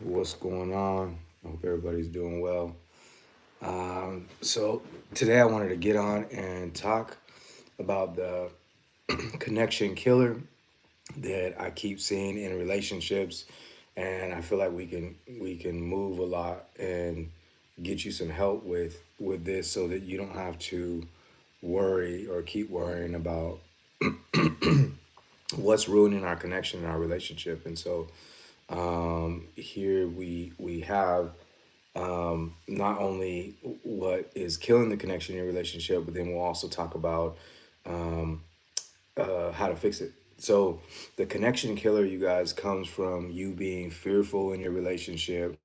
What's going on? I hope everybody's doing well. So today I wanted to get on and talk about the connection killer that I keep seeing in relationships, and I feel like we can move a lot and get you some help with this, so that you don't have to worry or keep worrying about what's ruining our connection in our relationship. And so here we have not only what is killing the connection in your relationship, but then we'll also talk about how to fix it. So, the connection killer, you guys, comes from you being fearful in your relationship,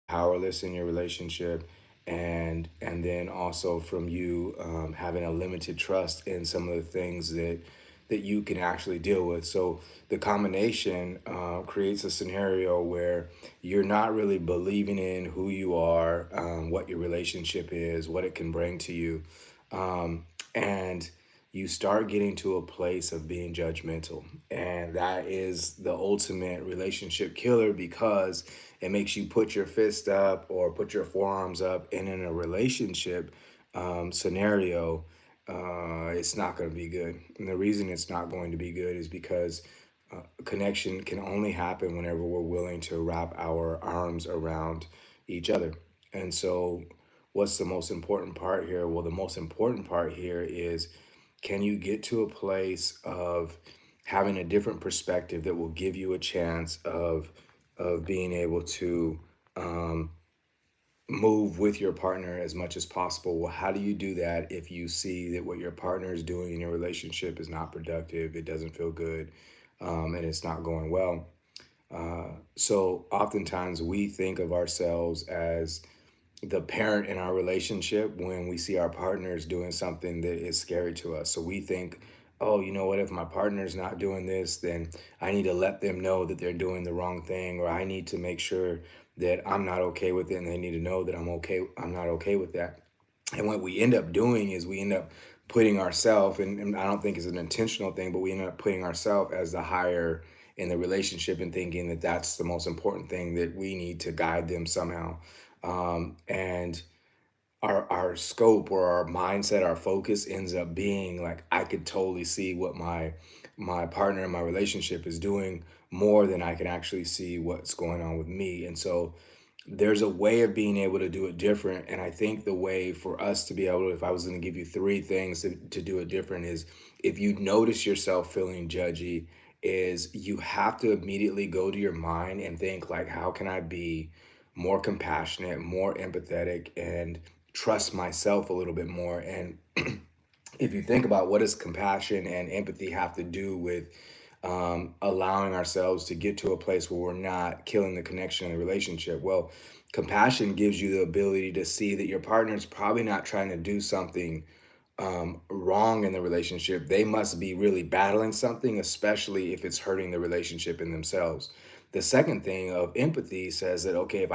powerless in your relationship, and then also from you having a limited trust in some of the things that you can actually deal with. So the combination creates a scenario where you're not really believing in who you are, what your relationship is, what it can bring to you, and you start getting to a place of being judgmental. And that is the ultimate relationship killer, because it makes you put your fist up or put your forearms up. And in a relationship scenario, it's not going to be good. And the reason it's not going to be good is because connection can only happen whenever we're willing to wrap our arms around each other. And so, what's the most important part here? Well, the most important part here is, can you get to a place of having a different perspective that will give you a chance of being able to um, move with your partner as much as possible? Well, how do you do that if you see that what your partner is doing in your relationship is not productive, it doesn't feel good, and it's not going well? So oftentimes we think of ourselves as the parent in our relationship when we see our partners doing something that is scary to us. So we think, oh, you know what, if my partner's not doing this, then I need to let them know that they're doing the wrong thing, or I need to make sure that I'm not okay with it, and they need to know that I'm not okay with that. And what we end up doing is we end up putting ourselves, and I don't think it's an intentional thing, but we end up putting ourselves as the higher in the relationship, and thinking that that's the most important thing, that we need to guide them somehow. And our scope or our mindset, our focus ends up being like, I could totally see what my partner in my relationship is doing more than I can actually see what's going on with me. And so there's a way of being able to do it different. And I think the way for us to be able to, if I was going to give you three things to do it different, is, if you notice yourself feeling judgy, is you have to immediately go to your mind and think, like, how can I be more compassionate, more empathetic, and trust myself a little bit more? And if you think about, what does compassion and empathy have to do with allowing ourselves to get to a place where we're not killing the connection in the relationship? Well, compassion gives you the ability to see that your partner is probably not trying to do something wrong in the relationship. They must be really battling something, especially if it's hurting the relationship in themselves. The second thing of empathy says that, okay, if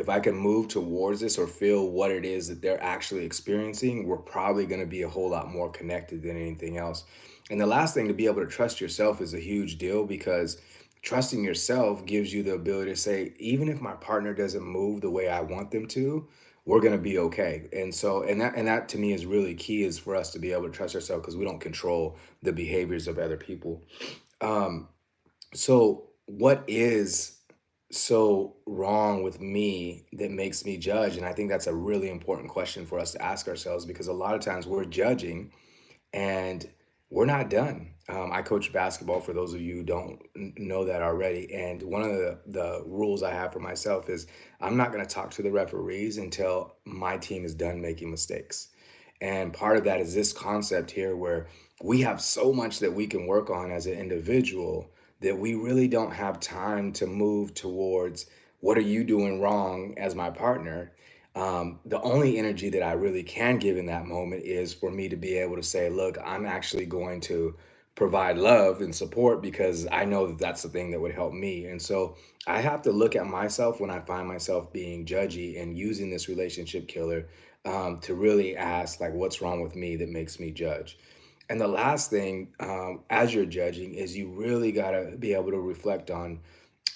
I can move towards this or feel what it is that they're actually experiencing, we're probably going to be a whole lot more connected than anything else. And the last thing, to be able to trust yourself, is a huge deal, because trusting yourself gives you the ability to say, even if my partner doesn't move the way I want them to, we're going to be okay. And so, and that to me is really key, is for us to be able to trust ourselves, because we don't control the behaviors of other people. um so what is so wrong with me that makes me judge? And I think that's a really important question for us to ask ourselves, because a lot of times we're judging and we're not done. I coach basketball, for those of you who don't know that already. And one of the rules I have for myself is, I'm not going to talk to the referees until my team is done making mistakes. And part of that is this concept here, where we have so much that we can work on as an individual, that we really don't have time to move towards, what are you doing wrong as my partner? The only energy that I really can give in that moment is for me to be able to say, look, I'm actually going to provide love and support, because I know that that's the thing that would help me. And so I have to look at myself when I find myself being judgy and using this relationship killer, to really ask, like, what's wrong with me that makes me judge? And the last thing, as you're judging, is you really got to be able to reflect on,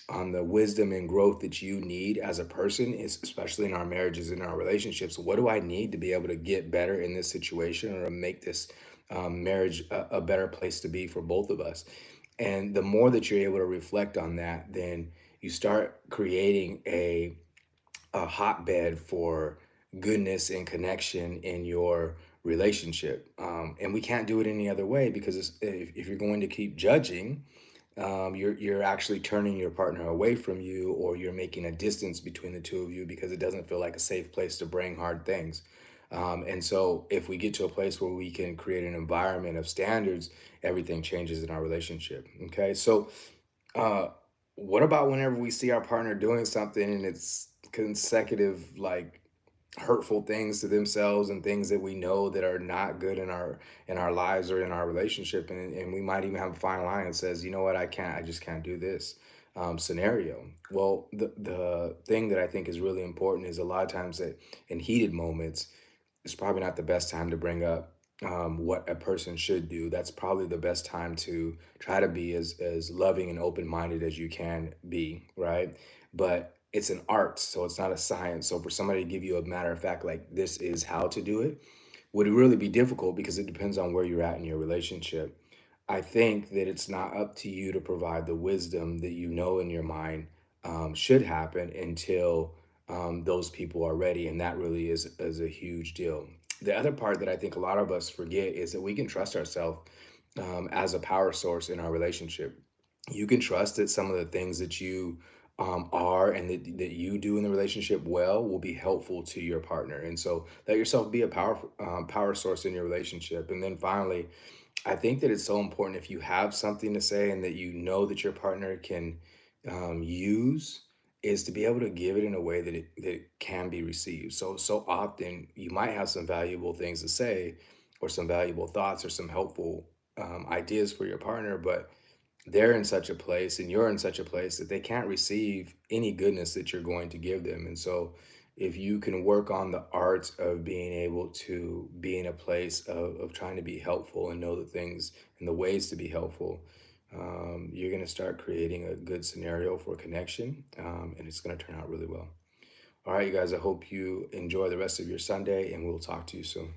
on the wisdom and growth that you need as a person, is especially in our marriages and our relationships. What do I need to be able to get better in this situation, or to make this marriage a better place to be for both of us? And the more that you're able to reflect on that, then you start creating a hotbed for goodness and connection in your relationship. And we can't do it any other way, because if you're going to keep judging, you're actually turning your partner away from you, or you're making a distance between the two of you, because it doesn't feel like a safe place to bring hard things. And so, if we get to a place where we can create an environment of standards, everything changes in our relationship. Okay, so uh, what about whenever we see our partner doing something and it's consecutive, like hurtful things to themselves, and things that we know that are not good in our lives or in our relationship, and we might even have a fine line that says, you know what, I just can't do this scenario. Well, the thing that I think is really important is, a lot of times that in heated moments, it's probably not the best time to bring up what a person should do. That's probably the best time to try to be as loving and open minded as you can be, right? But it's an art, so it's not a science. So for somebody to give you a matter of fact, like, this is how to do it, would really be difficult, because it depends on where you're at in your relationship. I think that it's not up to you to provide the wisdom that you know in your mind should happen until those people are ready, and that really is a huge deal. The other part that I think a lot of us forget is that we can trust ourselves as a power source in our relationship. You can trust that some of the things that you are, and that you do in the relationship well, will be helpful to your partner. And so let yourself be a power source in your relationship. And then finally, I think that it's so important, if you have something to say and that you know that your partner can use, is to be able to give it in a way that it can be received. So often you might have some valuable things to say, or some valuable thoughts, or some helpful ideas for your partner, but they're in such a place, and you're in such a place, that they can't receive any goodness that you're going to give them. And so, if you can work on the art of being able to be in a place of trying to be helpful, and know the things and the ways to be helpful, you're going to start creating a good scenario for connection, and it's going to turn out really well. All right, you guys, I hope you enjoy the rest of your Sunday, and we'll talk to you soon.